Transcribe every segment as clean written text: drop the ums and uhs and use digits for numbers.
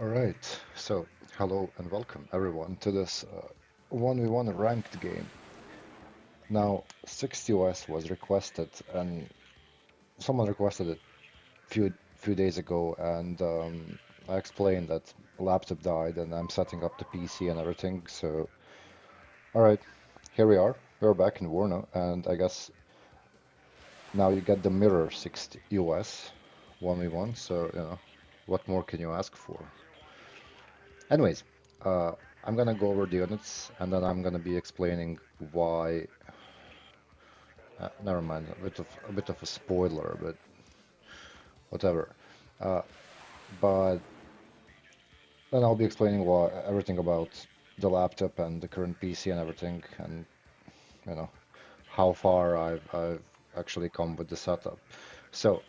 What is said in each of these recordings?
Alright, so hello and welcome everyone to this 1v1 ranked game. Now, 6US was requested and someone requested it few days ago and I explained that laptop died and I'm setting up the PC and everything, so alright, here we are. We're back in Warno and I guess now you get the mirror 60 US 1v1, so what more can you ask for? Anyways, uh, I'm gonna go over the units and then I'm gonna be explaining why. Never mind, a bit of a spoiler, but whatever. Uh, but then I'll be explaining why everything about the laptop and the current PC and everything, and you know how far I've actually come with the setup. So,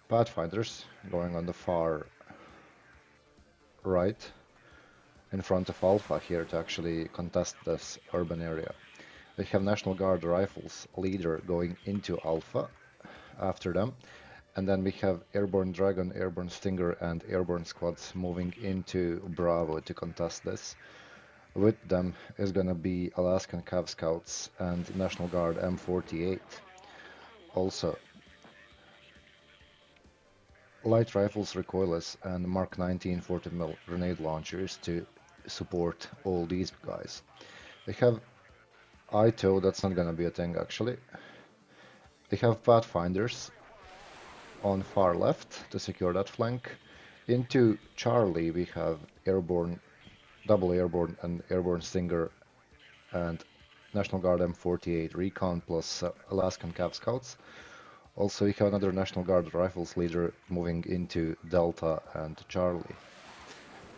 Pathfinders going on the far right in front of Alpha here to actually contest this urban area. We have National Guard rifles leader going into Alpha after them, and then we have Airborne Dragon, Airborne Stinger, and Airborne squads moving into Bravo to contest this. With them is gonna be Alaskan Cav Scouts and National Guard M48. Also, light rifles recoilless and Mark 19 40mm grenade launchers to support all these guys. We have ITO, that's not gonna be a thing actually. We have Pathfinders on far left to secure that flank. Into Charlie we have Airborne, Double Airborne and Airborne Stinger and National Guard M48 Recon plus Alaskan Cav Scouts. Also we have another National Guard Rifles leader moving into Delta and Charlie.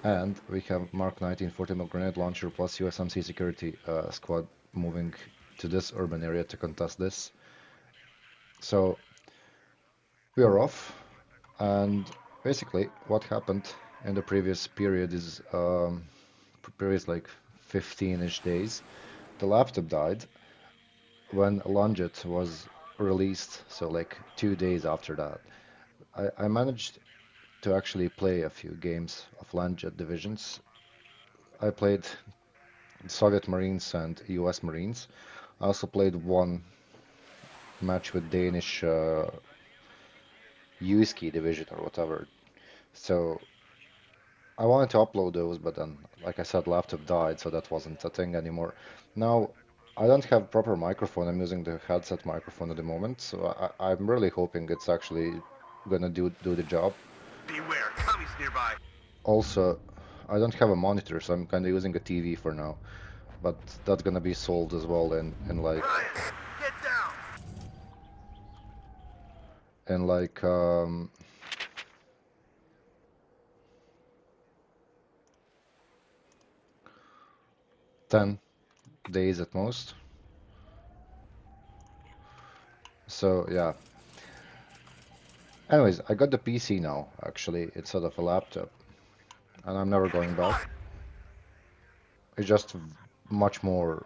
And we have Mark 19 40mm grenade launcher plus USMC security squad moving to this urban area to contest this. So we are off, and basically what happened in the previous period is previous like 15-ish days, the laptop died when Lungit was released, so like 2 days after that. I managed to actually play a few games of Lungit divisions. I played Soviet Marines and US Marines. I also played one match with Danish Uski division or whatever. So I wanted to upload those, but then, like I said, laptop died, so that wasn't a thing anymore. Now, I don't have proper microphone. I'm using the headset microphone at the moment, so I'm really hoping it's actually gonna do the job. Beware, commies nearby. Also, I don't have a monitor, so I'm kind of using a TV for now, but that's gonna be solved as well in like Ryan, get down. in like 10 days at most. So yeah. Anyways, I got the PC now, actually, instead of a laptop, and I'm never Enemy going back. spotted. It's just much more,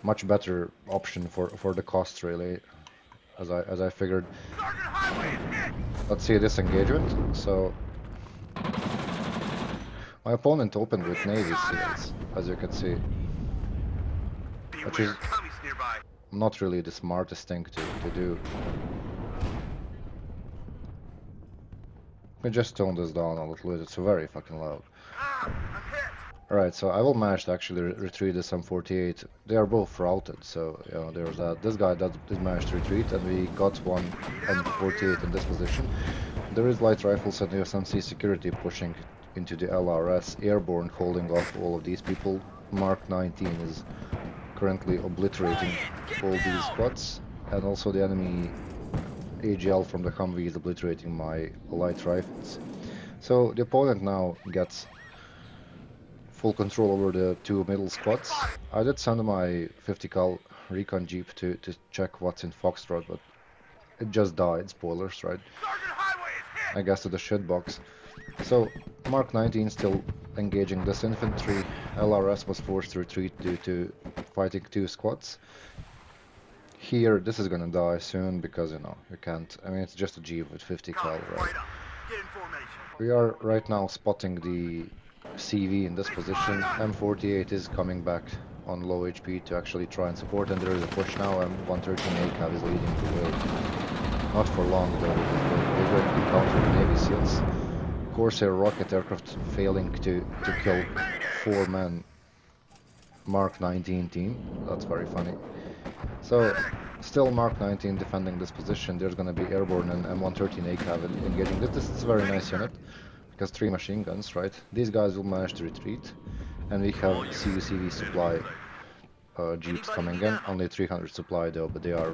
much better option for the cost, really, as I figured. Sergeant Highway is hit. Let's see this engagement. So my opponent opened with Get Navy shot at. SEALs, as you can see, which Beware, is commies nearby. not really the smartest thing to do. Let me just tone this down a little bit. It's very fucking loud. Ah, I'm hit. Alright, so I will manage to actually retrieve this M48. They are both routed, so there's that. This guy did manage to retreat, and we got one Need ammo M48 here. in this position. There is light rifles and USMC security pushing into the LRS. Airborne holding off all of these people. Mark 19 is currently obliterating Ryan, get all these down. squads, and also the enemy AGL from the Humvee is obliterating my light rifles. So the opponent now gets full control over the two middle Enemy squads. spotted. I did send my 50 cal recon jeep to check what's in Foxtrot, but it just died. Spoilers, right? Sergeant Highway is hit. I guess to the shitbox. So Mark 19 still engaging this infantry. LRS was forced to retreat due to fighting two squads. Here, this is gonna die soon because you can't. I mean, it's just a jeep with 50 cal, Copy, right? right up. Get in formation. We are right now spotting the CV in this position. M48 is coming back on low HP to actually try and support, and there is a push now. M113 ACAV is leading the way. Not for long though, because they're going to encounter the Navy SEALs. Corsair rocket aircraft failing to kill 4 men Mark 19 team. That's very funny. So, still Mark 19 defending this position. There's going to be Airborne and M113 ACAV engaging this. This is a very nice unit, because 3 machine guns, right? These guys will manage to retreat, and we have CUCV supply jeeps coming in. Only 300 supply though, but they are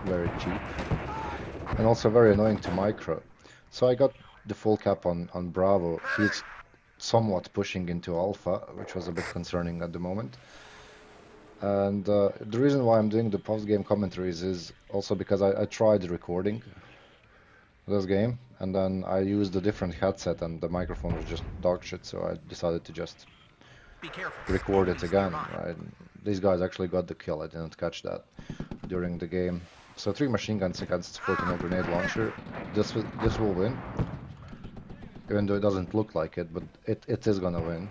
very cheap. And also very annoying to micro. So I got the full cap on Bravo. He's somewhat pushing into Alpha, which was a bit concerning at the moment. And the reason why I'm doing the post-game commentaries is also because I tried recording this game, and then I used a different headset and the microphone was just dog shit, so I decided to just record it again, right? These guys actually got the kill, I didn't catch that during the game. So 3 machine guns against 40 grenade launcher. This will win, even though it doesn't look like it, but it is gonna win.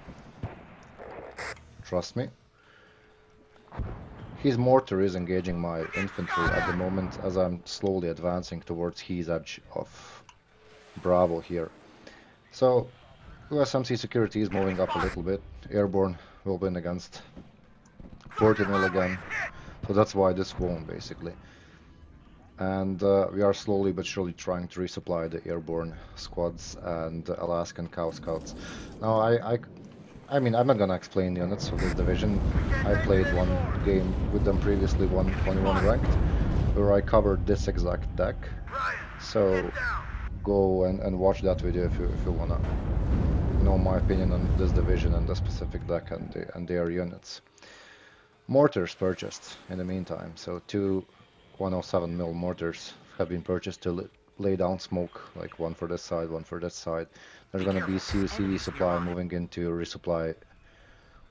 Trust me. His mortar is engaging my infantry at the moment as I'm slowly advancing towards his edge of Bravo here. So USMC security is moving up a little bit. Airborne will win against 40 mil again. So that's why this won basically. And we are slowly but surely trying to resupply the airborne squads and Alaskan Cow Scouts. Now I mean, I'm not gonna explain the units of this division. I played one game with them previously, 121 ranked, where I covered this exact deck. So go and watch that video if you wanna know my opinion on this division and the specific deck and their units. Mortars purchased in the meantime. So 2 107 mil mortars have been purchased to lay down smoke, like one for this side, one for this side. There's gonna be CUCV supply moving in to resupply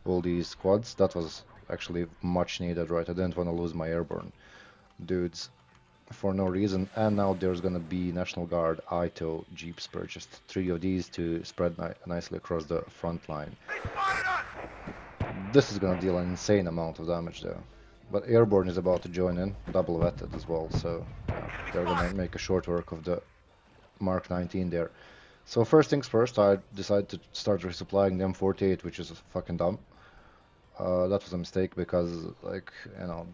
all these squads. That was actually much needed, right? I didn't want to lose my airborne dudes for no reason. And now there's gonna be National Guard ITO jeeps purchased. 3 of these to spread nicely across the front line. This is gonna deal an insane amount of damage though. But Airborne is about to join in, double vetted as well, so they're gonna make a short work of the Mark 19 there. So first things first, I decided to start resupplying the M48, which is fucking dumb. That was a mistake because, like, you know,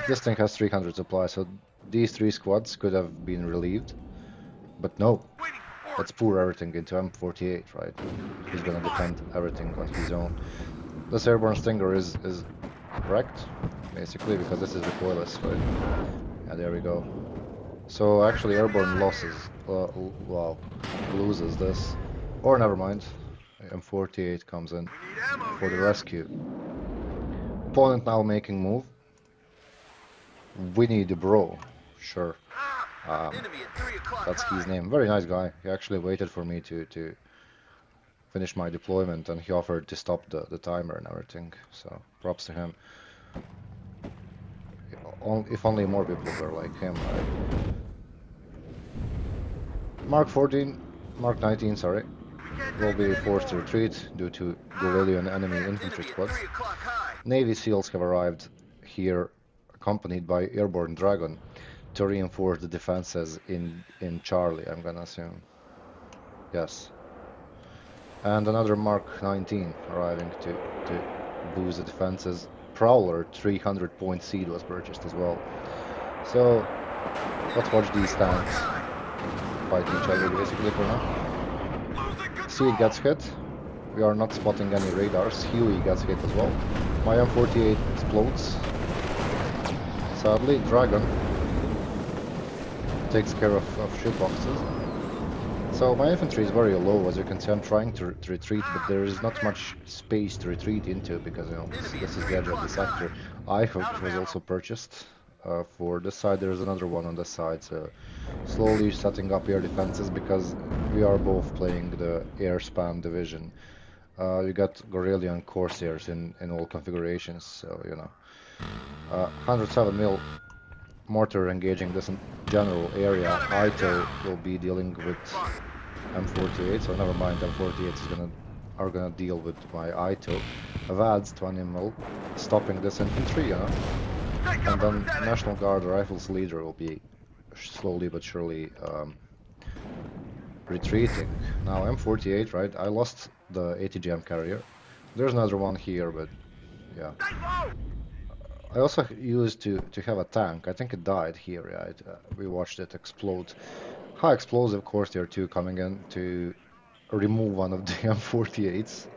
this thing has 300 supply, so these 3 squads could have been relieved. But no, let's pour everything into M48, right? He's gonna defend everything on his own. This Airborne Stinger is wrecked, basically, because this is recoilless, right? Yeah, there we go. So actually Airborne wow, loses this. Or never mind, M48 comes in for the rescue. Opponent now making move. Winnie the Bro, sure. That's his name. Very nice guy. He actually waited for me to finish my deployment, and he offered to stop the timer and everything. So props to him. If only more people were like him, right? Mark 19, sorry, will be forced to retreat due to Gorillion enemy infantry squads. Navy SEALs have arrived here, accompanied by Airborne Dragon, to reinforce the defenses in Charlie, I'm gonna assume. Yes. And another Mark 19 arriving to boost the defenses. Prowler 300 point seed was purchased as well. So let's watch these tanks fight each other basically for now. Seed gets hit. We are not spotting any radars. Huey gets hit as well. My M48 explodes. Sadly, Dragon takes care of shitboxes. So my infantry is very low, as you can see. I'm trying to retreat, but there is not much space to retreat into because, you know, this is the edge of the sector. IHOOK was also purchased for this side. There's another one on this side, so slowly setting up air defenses because we are both playing the air spam division. You got Gorillion and Corsairs in all configurations, so, you know. 107 mil mortar engaging this general area. ITO will be dealing with M48, so never mind, M48 are gonna deal with my ITO. Avad's 20 mil, stopping this infantry, you know? Take And cover, then Lieutenant! National Guard Rifles leader will be slowly but surely retreating. Now M48, right? I lost the ATGM carrier. There's another one here, but yeah. Stay low! I also used to have a tank. I think it died here, yeah. We watched it explode. High explosive course tier 2 coming in to remove one of the M48s.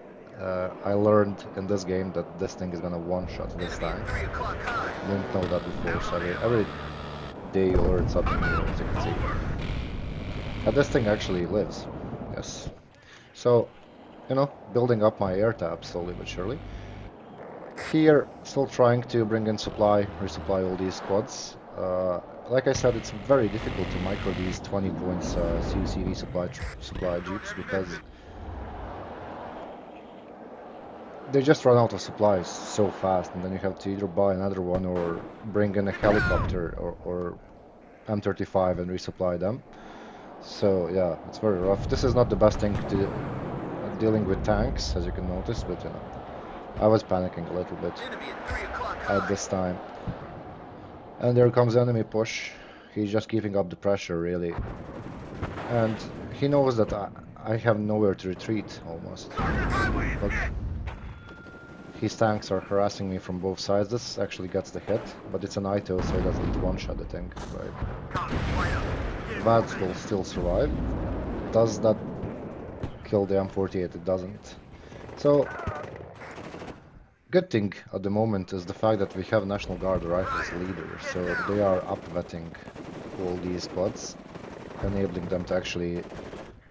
I learned in this game that this thing is gonna one-shot this Enemy tank. at 3 o'clock high. Didn't know that before, Down so on every ammo. day you learn something new, as you can see. Over. And this thing actually lives. Yes. So, you know, building up my air tab slowly but surely. Here, still trying to bring in supply, resupply all these squads. Like I said, it's very difficult to micro these 20 points CUCV supply jeeps because they just run out of supplies so fast, and then you have to either buy another one or bring in a helicopter or M35 and resupply them. So yeah, it's very rough. This is not the best thing to dealing with tanks, as you can notice, but you know, I was panicking a little bit Enemy at 3 o'clock at high. this time. And there comes enemy push. He's just keeping up the pressure, really. And he knows that I have nowhere to retreat, almost. Sergeant Highway is Look, hit! his tanks are harassing me from both sides. This actually gets the hit, but it's an ITO, so it doesn't one-shot the thing, right? Copy, point up. Get Vads moving. will still survive. Does that kill the M48? It doesn't. So, good thing at the moment is the fact that we have National Guard Rifles leader, so they are upvetting all these squads, enabling them to actually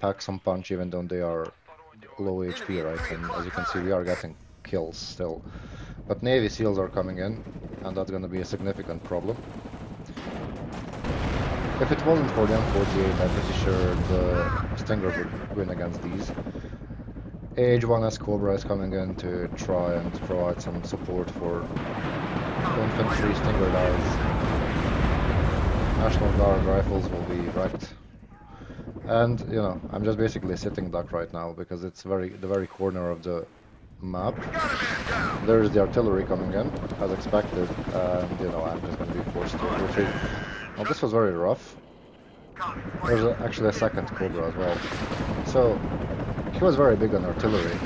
pack some punch even though they are low HP, Enemy at right? 3 And as o'clock you can see, high. we are getting kills still. But Navy SEALs are coming in, and that's gonna be a significant problem. If it wasn't for the M48, I'm pretty sure the Stinger would win against these. AH-1S Cobra is coming in to try and provide some support for infantry. Stinger dies. National Guard rifles will be wrecked. And, you know, I'm just basically sitting duck right now because it's the very corner of the map. Got a man down. There's the artillery coming in, as expected, and, you know, I'm just gonna be forced to retreat. Now, this was very rough. Copy, point There's up. actually a Get in second Cobra as formation. well. So, he was very big on artillery,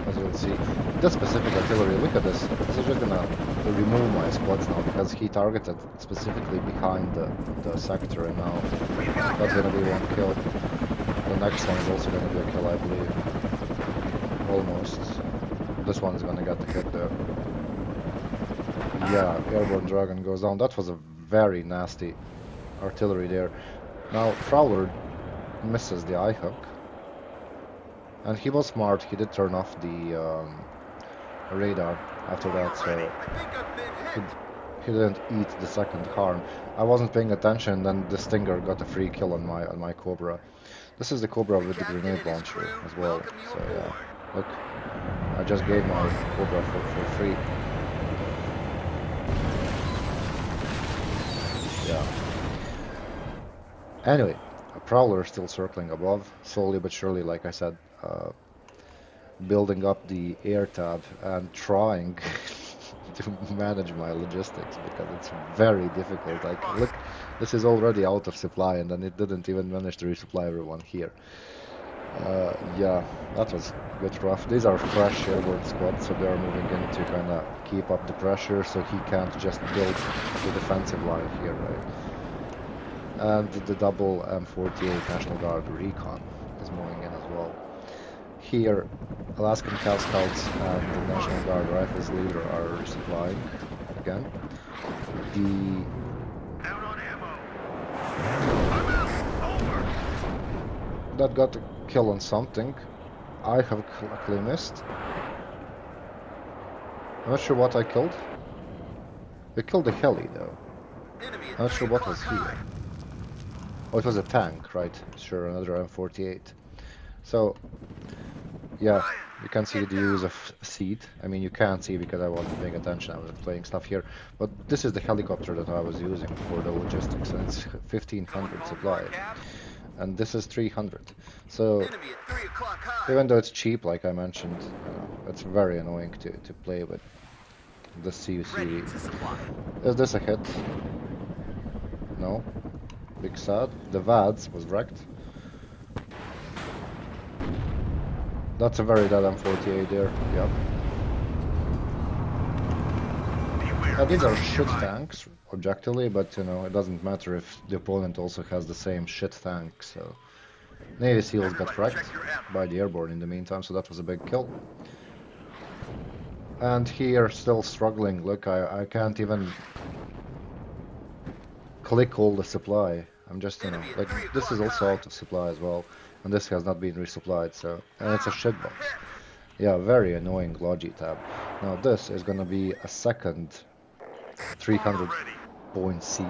as you'll see. This specific artillery, look at this. This is just gonna remove my squads now because he targeted specifically behind the sector, and now We've got that's gonna be one casualties. kill. The next one is also gonna be a kill, I believe. Almost. This one is gonna get the hit there. Yeah, Airborne Dragon goes down. That was a very nasty artillery there. Now, Prowler misses the eye hook. And he was smart. He did turn off the radar after Fire that, ready. so I think I've been he, hit. he didn't eat the second harm. I wasn't paying attention, then the Stinger got a free kill on my Cobra. This is the Cobra The with the captain grenade and his launcher crew as well. welcome you So yeah, aboard. look, I just gave my Cobra for free. Yeah. Anyway, a Prowler still circling above, slowly but surely, like I said, building up the air tab and trying to manage my logistics because it's very difficult. Like, Fire. look, this is already out of supply, and then it didn't even manage to resupply everyone here. Yeah, that was a bit rough. These are fresh airborne squads, so they are moving in to kind of keep up the pressure so he can't just build the defensive line here, right? And the double M48 National Guard Recon is moving in as well. Here, Alaskan Cow Scouts and the National Guard Rifles leader are resupplying again. The Out on ammo. I'm out. Over. that got a kill on something. I have luckily missed. I'm not sure what I killed. I killed a heli though. Enemy I'm at not 3 sure what o'clock was high. here. Oh, it was a tank, right? Sure, another M48. So yeah, Ryan, you can see get the use down. of seed. I mean, you can't see because I wasn't paying attention. I was playing stuff here. But this is the helicopter that I was using for the logistics, and it's Someone 1500 calling for our supply. cab? and this is 300. So Enemy at 3 o'clock high. even though it's cheap, like I mentioned, it's very annoying to play with the Ready CUCV. to supply. Is this a hit? No. Big sad. The VADS was wrecked. That's a very dead M48 there. Yep. Beware These are target shit nearby. tanks, objectively, but you know, it doesn't matter if the opponent also has the same shit tank, so... Navy SEALs got Everyone, check wrecked your ammo. by the Airborne in the meantime, so that was a big kill. And here, still struggling. Look, I can't even click all the supply. I'm just, you know, Enemy at like, 3 this is o'clock also high. out of supply as well, and this has not been resupplied, so... And it's a Ah, shitbox. hit. Yeah, very annoying Logi tab. Now this is gonna be a second Bomber 300 ready. point seed,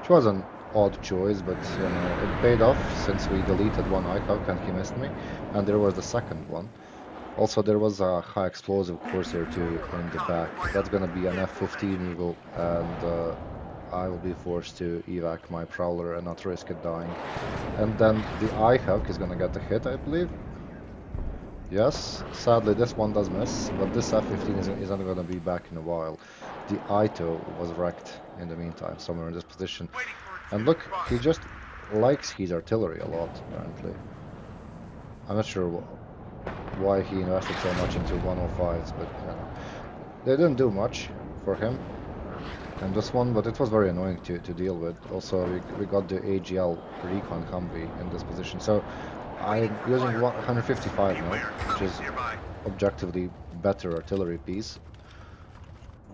which was an odd choice, but you know, it paid off since we deleted one ICOG and he missed me, and there was the second one. Also, there was a high explosive Corsair too in the back. That's gonna be an F-15 Eagle, and I will be forced to evac my Prowler and not risk it dying. And then the IHAC is gonna get a hit, I believe. Yes, sadly this one does miss, but this F-15 isn't gonna be back in a while. The Ito was wrecked in the meantime, somewhere in this position. Waiting for a And shooting look, he spot. just likes his artillery a lot, apparently. I'm not sure why he invested so much into 105s, but you know, they didn't do much for him in this one, but it was very annoying to deal with. Also, we got the AGL Recon Humvee in this position, so Waiting I'm for using fire coordinates. 155 now, Beware which tunnels is nearby. objectively better artillery piece,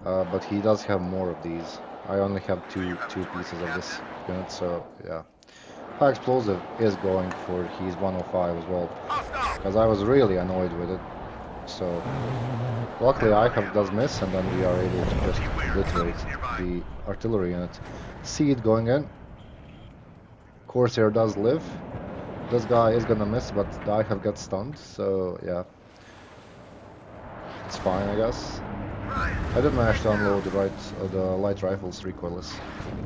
but he does have more of these. I only have So you have a two target, pieces of this Captain? unit, so yeah. High explosive is going for his 105 as well, Hostile. because I was really annoyed with it. So luckily ICAV does miss, and then we are able to just Beware tunnels obliterate nearby. the artillery unit. Seed going in. Corsair does live. This guy is gonna miss, but the ICAV gets stunned, so yeah, it's fine, I guess. Ryan, I did manage get to down. unload the light rifles recoilless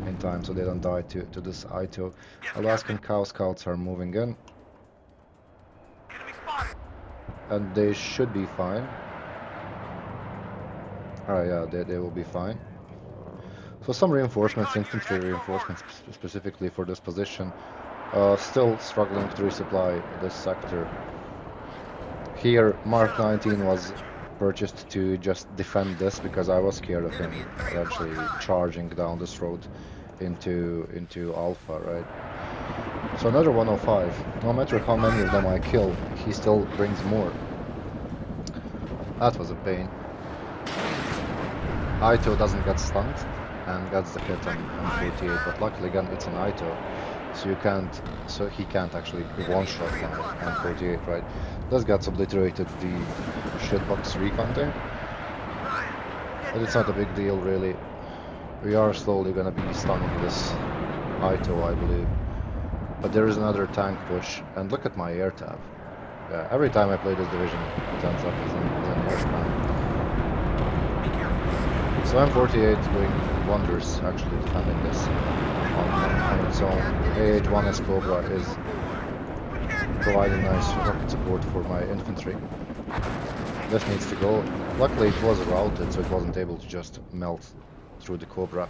in time, so they don't die to this I2. Yes, Alaskan Captain. Cow Scouts are moving in, Enemy spotted. and they should be fine. Alright, yeah, they will be fine. So some reinforcements, Recon unit infantry at your reinforcements mark. specifically for this position. Still struggling to resupply this sector. Here, Mark Shadow, 19 requesting was infantry. purchased to just defend this because I was scared of Enemy him at 3 o'clock eventually high. charging down this road into Alpha, right? So another 105. No matter They how many spotted of them us. I kill, he still brings more. That was a pain. Ito doesn't get stunned and gets the hit on Objective highest M48, but ground. luckily again it's an Ito, so he can't actually Enemy at one-shot 3 my o'clock high. M48, right? This gets obliterated the shitbox recon thing, Ryan, but get it's not a down. big deal really. We are slowly gonna be stunning this Ito, I believe. But there is another tank push, and look at my air tab. Yeah, every time I play this division, it ends up as an air spam. Be careful. So M48 doing wonders actually defending this They spotted on us. its own. AH-1S Cobra Welcome to is a war. We can't take it providing nice anymore. rocket support for my infantry. This needs to go. Luckily it was routed, so it wasn't able to just melt through the Cobra.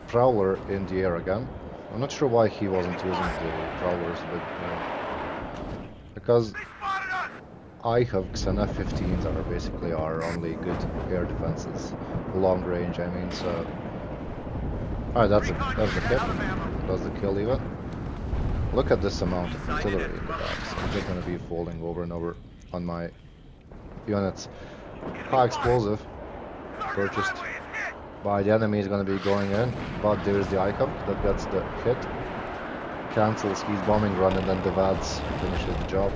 Prowler in the air again. I'm not sure why he Enemy wasn't using spotted. the Prowlers, but you know, because They spotted us. IHUCs and F-15s are basically our only good air defenses. Long range, I mean, so... Alright, Recon that's the unit hit. out of ammo. That's the kill even. Look at this amount Enemy of sighted artillery at in the Bravo backs. I'm 3. just gonna be falling over and over on my units. Enemy High spotted. explosive Target purchased highway is hit. by the enemy is gonna be going in, but there's the ICOG that gets the hit. Cancels his bombing run, and then the VADS finishes the job.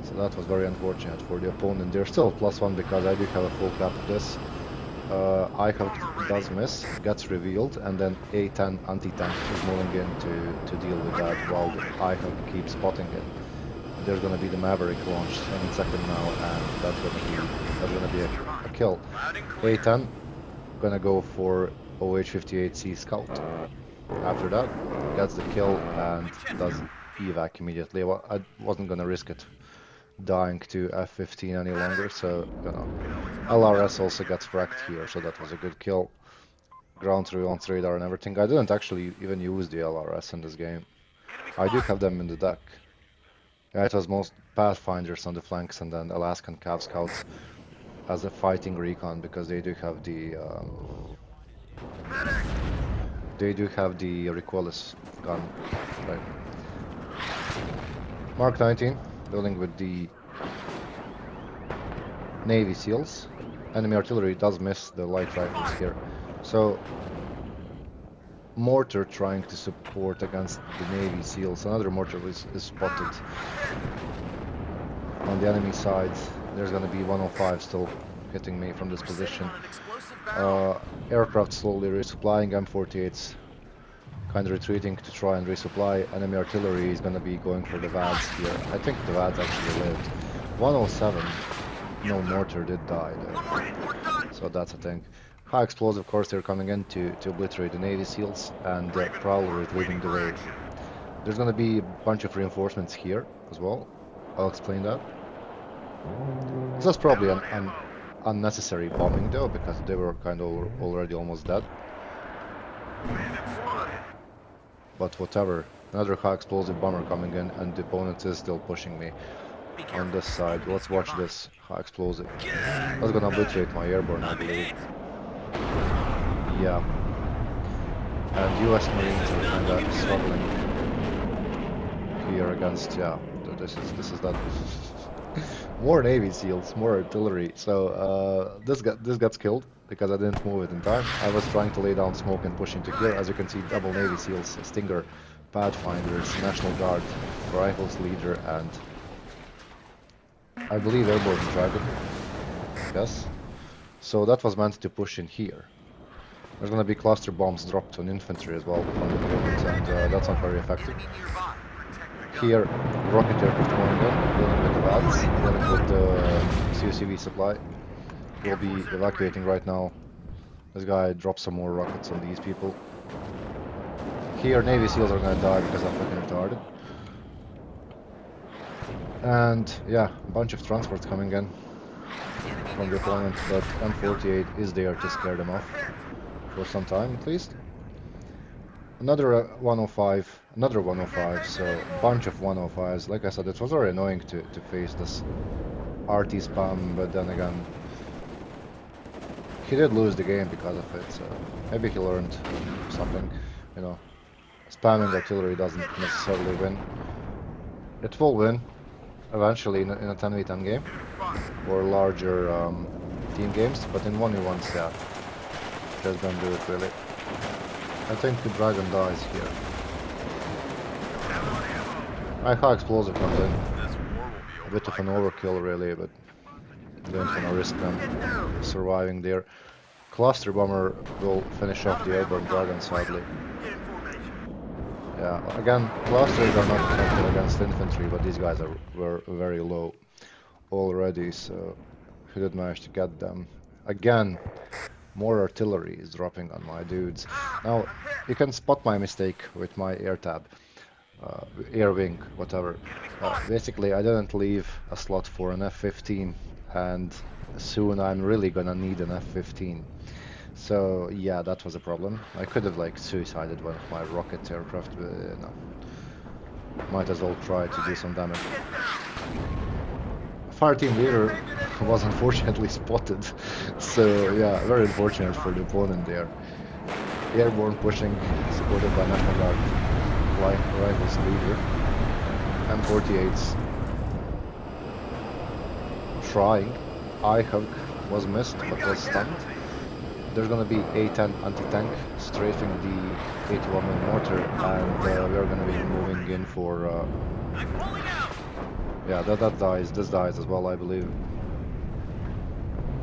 So that was very unfortunate for the opponent. They're still +1 because I do have a full cap of this. ICOG Bomber ready. does miss, gets revealed, and then A-10 anti-tank is moving in to deal with that Retreat while the holding. ICOG keeps spotting it. There's gonna be the Maverick launched any second now, and Be careful. that's gonna be Enemies nearby. a kill. Loud and clear. A10 gonna go for OH-58C Scout. After that, gets the kill and does evac immediately. Well, I wasn't gonna risk it dying to F-15 any longer, so, you know. LRS also gets wrecked here, so that was a good kill. Ground surveillance radar and everything. I didn't actually even use the LRS in this game. I do have them in the deck. Yeah, it was most Pathfinders on the flanks and then Alaskan Cav Scouts as a fighting recon because they do have the recoilless gun, right? Mark 19, building with the Navy SEALs. Enemy artillery does miss the light rifles here. So, mortar trying to support against the Navy SEALs. Another mortar is spotted on the enemy side. There's gonna be 105 still hitting me from this position. Aircraft slowly resupplying, M48s kind of retreating to try and resupply. Enemy artillery is gonna be going for the VADs here. I think the VADs actually lived. 107, no mortar did die though, so that's a thing. High explosive, of course, they're coming in to obliterate the Navy SEALs, and Prowler is leading the way. There's gonna be a bunch of reinforcements here as well. I'll explain that. This was probably an unnecessary bombing though, because they were kind of already almost dead. But whatever. Another high explosive bomber coming in, and the opponent is still pushing me on this side. Let's watch this high explosive. That's gonna obliterate my airborne, I believe. Yeah. And US Marines are kinda struggling here against, yeah, this is that. More Navy SEALs, more artillery. So this gets killed because I didn't move it in time. I was trying to lay down smoke and push into here. As you can see, double Navy SEALs, Stinger, Pathfinders, National Guard, Rifles Leader, and I believe Airborne Dragon. Yes. So that was meant to push in here. There's gonna be cluster bombs dropped on infantry as well from the opponent, and that's not very effective. Here, rocket aircraft going in, dealing with the VADs, dealing with the CUCV supply. We'll be evacuating right now. This guy dropped some more rockets on these people. Here, Navy SEALs are gonna die because I'm fucking retarded. And yeah, a bunch of transports coming in from the opponent, but M48 is there to scare them off for some time at least. Another 105, another 105, so a bunch of 105s. Like I said, it was very annoying to face this RT spam, but then again, he did lose the game because of it, so maybe he learned something, you know. Spamming artillery doesn't necessarily win. It will win eventually in a 10v10 game or larger team games, but in 1v1s, yeah, just don't do it really. I think the dragon dies here. My high explosive comes in. A bit of an overkill really, but don't want to risk them surviving there. Cluster bomber will finish off the airborne dragon, sadly. Yeah, again, clusters are not effective against infantry, but these guys were very low already, so he did manage to get them. Again, more artillery is dropping on my dudes. Now, you can spot my mistake with my air tab, air wing, whatever. Basically, I didn't leave a slot for an F-15, and soon I'm really gonna need an F-15. So yeah, that was a problem. I could have like suicided one of my rocket aircraft, but no. Might as well try to do some damage. Fire team leader was unfortunately spotted, so yeah, very unfortunate for the opponent there. Airborne pushing, supported by National Guard, rifles leader. M48's trying. I-Hug was missed, but was stunned. There's gonna be A-10 anti-tank strafing the 81mm mortar, and we're gonna be moving in for yeah, that dies. This dies as well, I believe.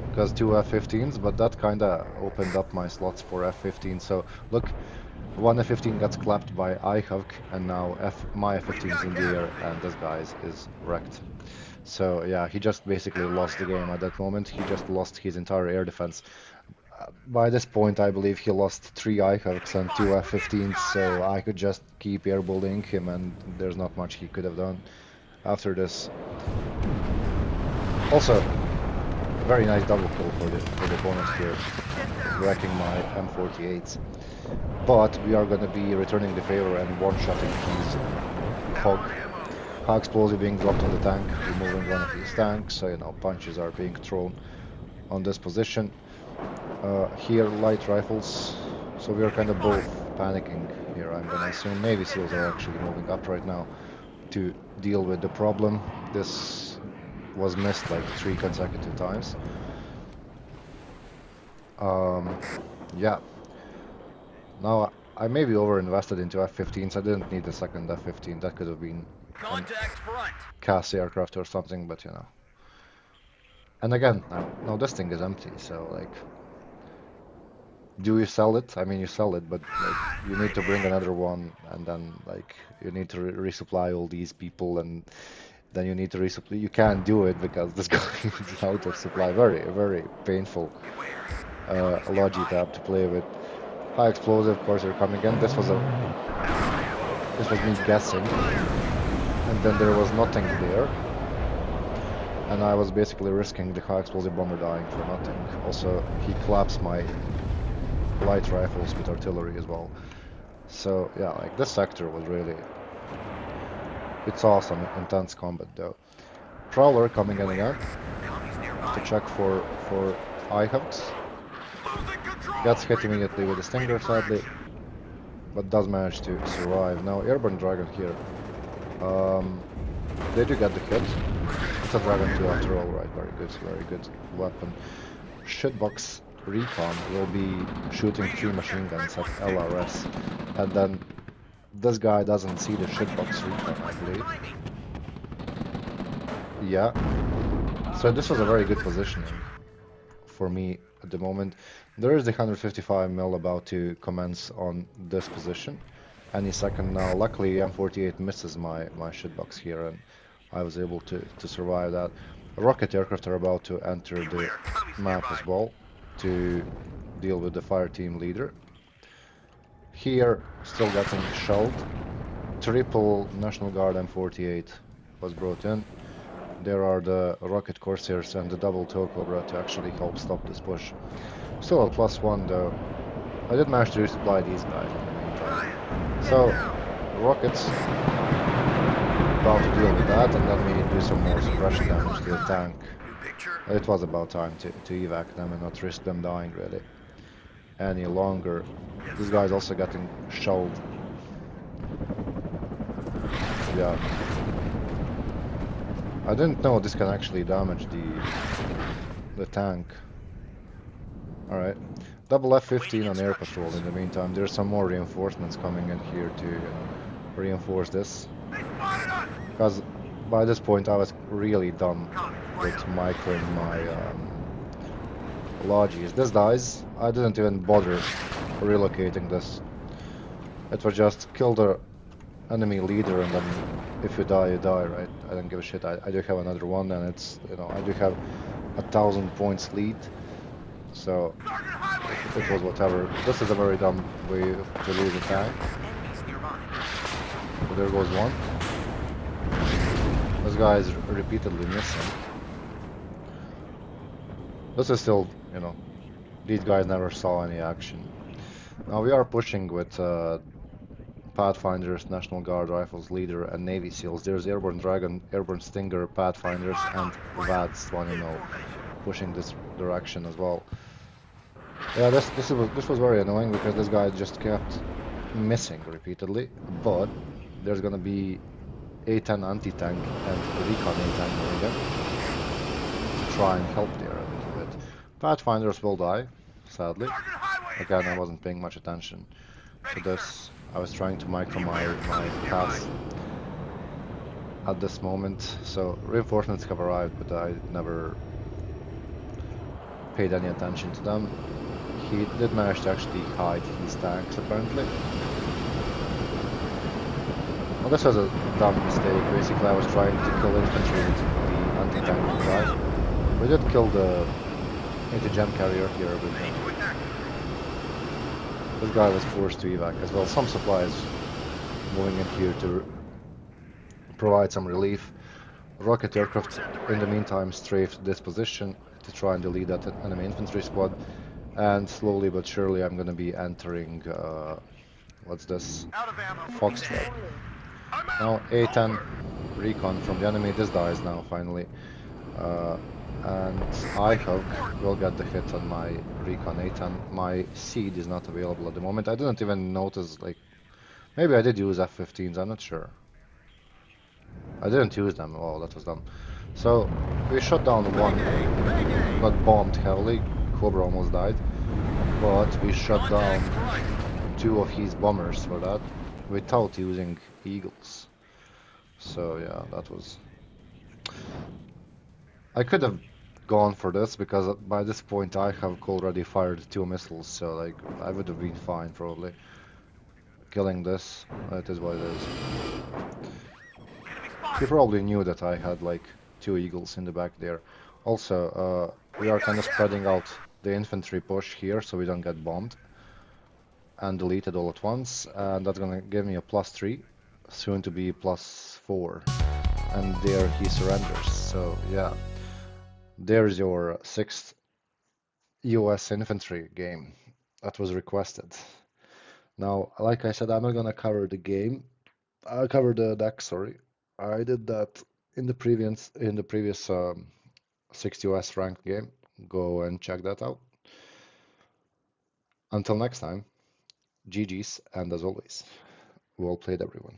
Because two F-15s, but that kinda opened up my slots for F-15. So look, one F-15 gets clapped by I-Hug, and now my F-15 is in the air, and this guy is wrecked. So yeah, he just basically lost the game at that moment. He just lost his entire air defense. By this point, I believe he lost 3 IHUCs and 2 F-15s, so I could just keep airbullying him, and there's not much he could have done after this. Also, very nice double kill for the opponent here, wrecking my M48s. But we are gonna be returning the favor and one-shotting his HOG. High explosive being dropped on the tank, removing one of his tanks, so you know, punches are being thrown on this position. Here, light rifles, so we are kind of both panicking here, I'm gonna assume. Navy SEALs are actually moving up right now to deal with the problem. This was missed like 3 consecutive times. Yeah. Now, I maybe over-invested into F-15s. I didn't need the second F-15. That could have been a CAS aircraft or something, but you know. And again, now this thing is empty, so like, do you sell it? I mean, you sell it, but like, you need to bring another one, and then like, you need to resupply all these people, and then you need to resupply. You can't do it because this guy is out of supply. Very, very painful logi tab to play with. High explosive, of course, are coming in. This was me guessing, and then there was nothing there, and I was basically risking the high explosive bomber dying for nothing. Also, he collapsed my light rifles with artillery as well. So yeah, like this sector was really, it saw some intense combat though. Prowler coming in again to check for IHUCs. Gets hit immediately with a Stinger sadly, but does manage to survive. Now Airborne Dragon here. They do get the hit. It's a Dragon 2 after all, right? Very good weapon. Shitbox Recon will be shooting 3 machine guns at LRS, and then this guy doesn't see the Shitbox Recon, I believe. Yeah. So this was a very good positioning for me at the moment. There is the 155 mil about to commence on this position any second now. Luckily M48 misses my shitbox here, and I was able to survive that. Rocket aircraft are about to enter the map as well to deal with the fire team leader. Here, still getting shelled. Triple National Guard M48 was brought in. There are the Rocket Corsairs and the double Tow Cobra to actually help stop this push. Still at +1 though. I did manage to resupply these guys in the meantime. So, Rockets about to deal with that, and then we do some more suppression damage to the tank. It was about time to evac them and not risk them dying really any longer. This guy's also getting shelled. Yeah. I didn't know this can actually damage the tank. Alright. Double F-15 on air patrol in the meantime. There's some more reinforcements coming in here to, you know, reinforce this. Because by this point I was really done with microing my logis. This dies. I didn't even bother relocating this. It was just kill the enemy leader, and then if you die, right? I don't give a shit. I do have another one, and it's, you know, I do have 1,000 points lead. So it was whatever. This is a very dumb way to lose a tank. So there goes one. This guy is repeatedly missing. This is still, you know, these guys never saw any action. Now we are pushing with Pathfinders, National Guard Rifles Leader, and Navy SEALs. There's Airborne Dragon, Airborne Stinger, Pathfinders, and VADS 1-0 pushing this direction as well. Yeah, this was very annoying because this guy just kept missing repeatedly, but there's gonna be A-10 anti-tank and recon A-10 going in to try and help there a little bit. Pathfinders will die, sadly. Again, I wasn't paying much attention to this. I was trying to micro my paths at this moment, so reinforcements have arrived, but I never paid any attention to them. He did manage to actually hide his tanks, apparently. Well, this was a dumb mistake. Basically, I was trying to kill infantry with the anti-tank guy. We did kill the anti-gem carrier here, but This guy was forced to evac as well. Some supplies moving in here to provide some relief. Rocket Air Force aircraft, at the in the ready. meantime, strafed this position to try and delete that enemy infantry squad. And slowly but surely, I'm going to be entering, what's this? Out of ammo. Moving Foxtrot. ahead. I'm out. Now, A10 Over. recon from the enemy. This dies now, finally. Uh, and I Ready hope for work. will get the hit on my recon A10. My seed is not available at the moment. I didn't even notice, like, maybe I did use F-15s, I'm not sure. I didn't use them. Oh, that was dumb. So, we shot down one, Mayday. Mayday. got bombed heavily. Cobra almost died. But we shot Contact down strike. two of his bombers for that without using eagles. So, yeah, that was. I could have gone for this because by this point I have already fired two missiles, so like I would have been fine probably. Killing this, it is what it is. Enemy He spotted. probably knew that I had like two eagles in the back there. Also, we We've are got kind of spreading casualties. out the infantry push here so we don't get bombed and deleted all at once, and that's gonna give me a +3, soon to be +4, and there he surrenders. So yeah, there's your sixth US infantry game that was requested. Now, like I said, I'm not gonna cover the game. I'll cover the deck, sorry. I did that in the previous 6 US ranked game. Go and check that out. Until next time, GG's, and as always, well played everyone.